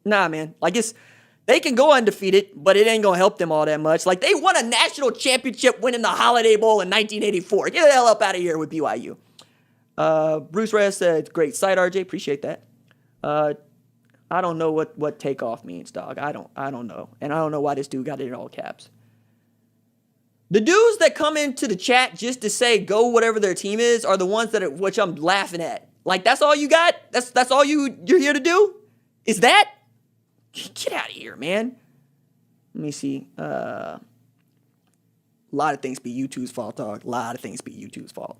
Nah, man. Like, they can go undefeated, but it ain't going to help them all that much. Like, they won a national championship winning the Holiday Bowl in 1984. Get the hell up out of here with BYU. Bruce Reyes said, great site, RJ. Appreciate that. I don't know what takeoff means, dog. I don't know. And I don't know why this dude got it in all caps. The dudes that come into the chat just to say go whatever their team is are the ones which I'm laughing at. Like, that's all you got? That's all you're here to do? Is that? Get out of here, man. Let me see. A lot of things be YouTube's fault, dog. A lot of things be YouTube's fault.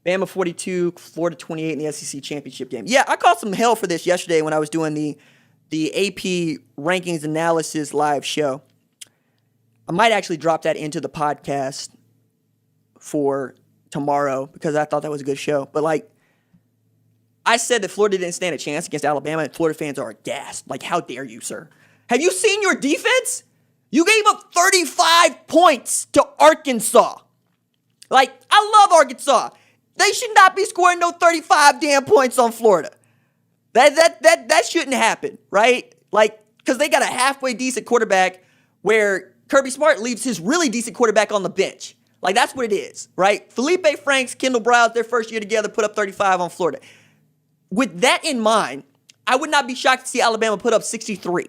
Bama 42, Florida 28 in the SEC championship game. Yeah, I caught some hell for this yesterday when I was doing the AP rankings analysis live show. I might actually drop that into the podcast for tomorrow because I thought that was a good show. But, like, I said that Florida didn't stand a chance against Alabama, and Florida fans are aghast. Like, how dare you, sir? Have you seen your defense? You gave up 35 points to Arkansas. Like, I love Arkansas. They should not be scoring no 35 damn points on Florida. That shouldn't happen, right? Like, because they got a halfway decent quarterback where Kirby Smart leaves his really decent quarterback on the bench. Like, that's what it is, right? Felipe Franks, Kendall Browse, their first year together, put up 35 on Florida. With that in mind, I would not be shocked to see Alabama put up 63.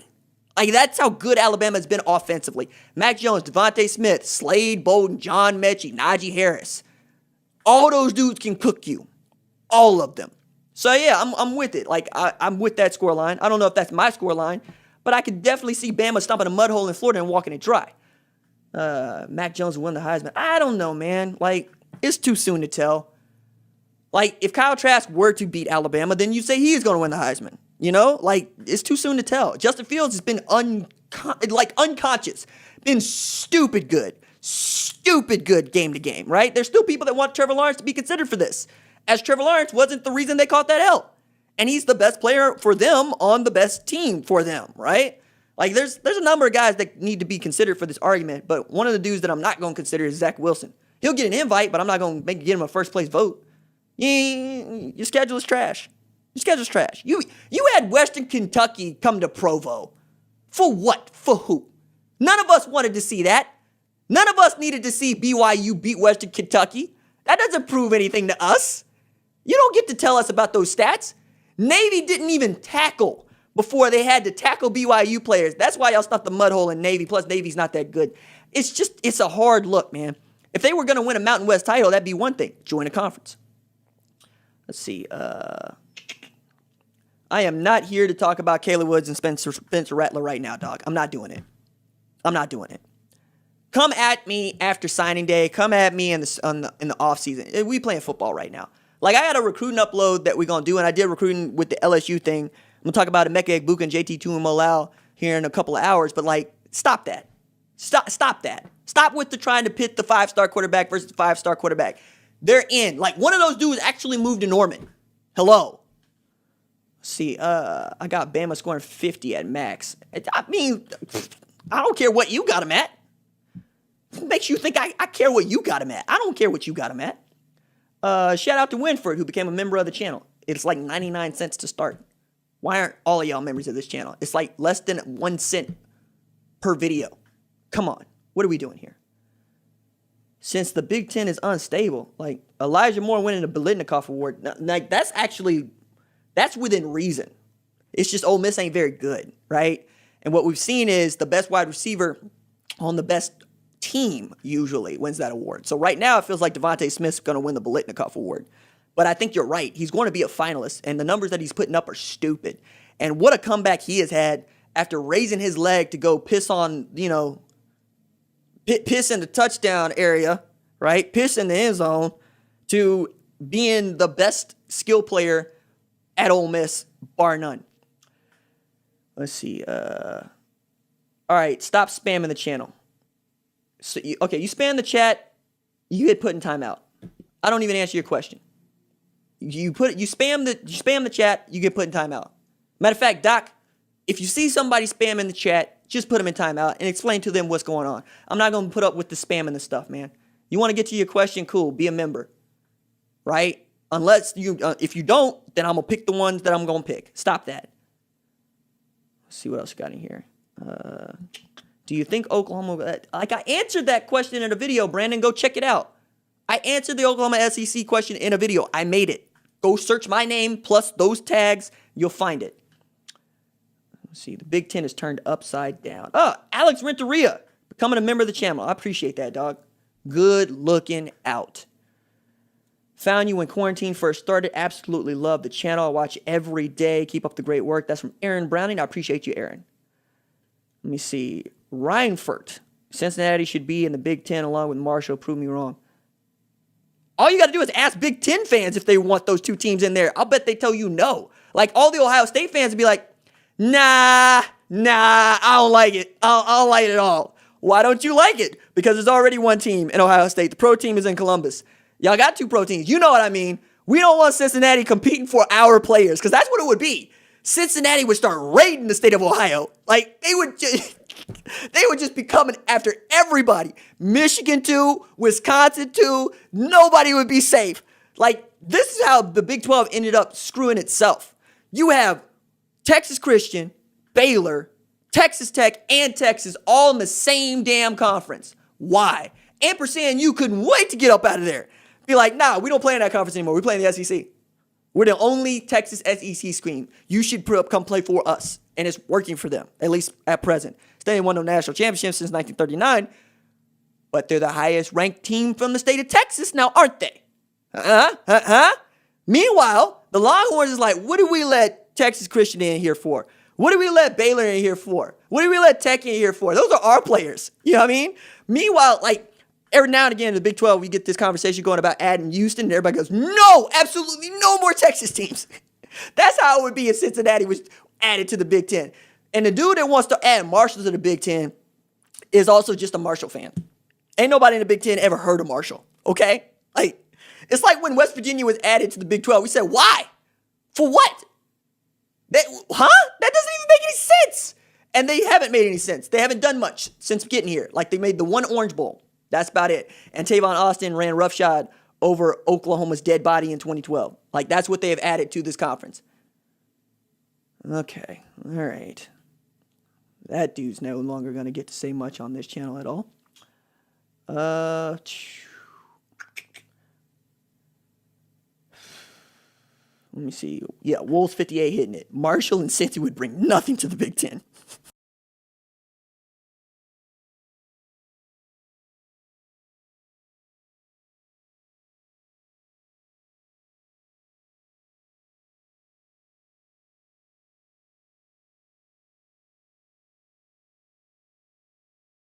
Like, that's how good Alabama has been offensively. Mac Jones, Devontae Smith, Slade Bolden, John Mechie, Najee Harris. All those dudes can cook you. All of them. So, yeah, I'm with it. Like, I'm with that scoreline. I don't know if that's my scoreline, but I could definitely see Bama stomping a mud hole in Florida and walking it dry. Mac Jones will win the Heisman. I don't know, man. Like, it's too soon to tell. Like, if Kyle Trask were to beat Alabama, then you say he's going to win the Heisman. You know? Like, it's too soon to tell. Justin Fields has been unconscious. Been stupid good. Stupid good game to game, right? There's still people that want Trevor Lawrence to be considered for this. As Trevor Lawrence wasn't the reason they caught that L. And he's the best player for them on the best team for them, right? Like, there's a number of guys that need to be considered for this argument, but one of the dudes that I'm not going to consider is Zach Wilson. He'll get an invite, but I'm not going to get him a first-place vote. Your schedule is trash. Your schedule's trash. You had Western Kentucky come to Provo. For what? For who? None of us wanted to see that. None of us needed to see BYU beat Western Kentucky. That doesn't prove anything to us. You don't get to tell us about those stats. Navy didn't even tackle before they had to tackle BYU players. That's why y'all stuffed the mud hole in Navy. Plus, Navy's not that good. It's a hard look, man. If they were going to win a Mountain West title, that'd be one thing. Join a conference. Let's see. I am not here to talk about Kayla Woods and Spencer Rattler right now, dog. I'm not doing it. Come at me after signing day. Come at me in the off season. We playing football right now. Like, I got a recruiting upload that we're going to do, and I did recruiting with the LSU thing. I'm going to talk about Emeka Egbuka and JT Tuimoloau here in a couple of hours, but, like, stop that. Stop that. Stop with the trying to pit the 5-star quarterback versus the 5-star quarterback. They're in. Like, one of those dudes actually moved to Norman. Hello. Let's see, I got Bama scoring 50 at max. I mean, I don't care what you got him at. What makes you think I care what you got him at? I don't care what you got him at. Shout out to Winford, who became a member of the channel. It's like 99 cents to start. Why aren't all of y'all members of this channel? It's like less than 1 cent per video. Come on. What are we doing here? Since the Big Ten is unstable, like Elijah Moore winning the Biletnikoff Award, like that's within reason. It's just Ole Miss ain't very good, right? And what we've seen is the best wide receiver on the best team usually wins that award. So right now it feels like Devontae Smith's going to win the Biletnikoff Award. But I think you're right. He's going to be a finalist, and the numbers that he's putting up are stupid. And what a comeback he has had after raising his leg to go piss on, piss in the touchdown area, right? Piss in the end zone, to being the best skill player at Ole Miss, bar none. Let's see. All right, stop spamming the channel. So you spam the chat, you get put in timeout. I don't even answer your question. You spam the chat, you get put in timeout. Matter of fact, Doc, if you see somebody spamming the chat, just put them in timeout and explain to them what's going on. I'm not going to put up with the spam and the stuff, man. You want to get to your question, cool, be a member, right? Unless if you don't, then I'm going to pick the ones that I'm going to pick. Stop that. Let's see what else we got in here. Do you think Oklahoma... I answered that question in a video, Brandon. Go check it out. I answered the Oklahoma SEC question in a video. I made it. Go search my name plus those tags. You'll find it. Let's see. The Big Ten is turned upside down. Alex Renteria becoming a member of the channel. I appreciate that, dog. Good looking out. Found you when quarantine first started. Absolutely love the channel. I watch every day. Keep up the great work. That's from Aaron Browning. I appreciate you, Aaron. Let me see. Reinfurt. Cincinnati should be in the Big Ten along with Marshall. Prove me wrong. All you got to do is ask Big Ten fans if they want those two teams in there. I'll bet they tell you no. Like all the Ohio State fans would be like, nah, I don't like it. I don't like it at all. Why don't you like it? Because there's already one team in Ohio State. The pro team is in Columbus. Y'all got two pro teams. You know what I mean. We don't want Cincinnati competing for our players because that's what it would be. Cincinnati would start raiding the state of Ohio. Like, they would just be coming after everybody. Michigan too, Wisconsin too. Nobody would be safe. Like, this is how the Big 12 ended up screwing itself. You have Texas Christian, Baylor, Texas Tech, and Texas all in the same damn conference. Why? Ampersand, you couldn't wait to get up out of there. Be like, nah, we don't play in that conference anymore. We play in the SEC. We're the only Texas SEC scheme. You should come play for us. And it's working for them, at least at present. They ain't won no national championship since 1939, but they're the highest ranked team from the state of Texas now, aren't they? Meanwhile, the Longhorns is like, what do we let Texas Christian in here for? What do we let Baylor in here for? What do we let Tech in here for? Those are our players. You know what I mean? Meanwhile, like, every now and again in the Big 12, we get this conversation going about adding Houston, and everybody goes, no, absolutely no more Texas teams. That's how it would be if Cincinnati was added to the Big 10. And the dude that wants to add Marshall to the Big 10 is also just a Marshall fan. Ain't nobody in the Big 10 ever heard of Marshall, okay? Like, it's like when West Virginia was added to the Big 12. We said, why? For what? That doesn't even make any sense. And they haven't made any sense. They haven't done much since getting here. Like, they made the one Orange Bowl. That's about it. And Tavon Austin ran roughshod over Oklahoma's dead body in 2012. Like, that's what they have added to this conference. Okay. All right. That dude's no longer going to get to say much on this channel at all. Let me see. Yeah, Wolves 58 hitting it. Marshall and Cincy would bring nothing to the Big Ten.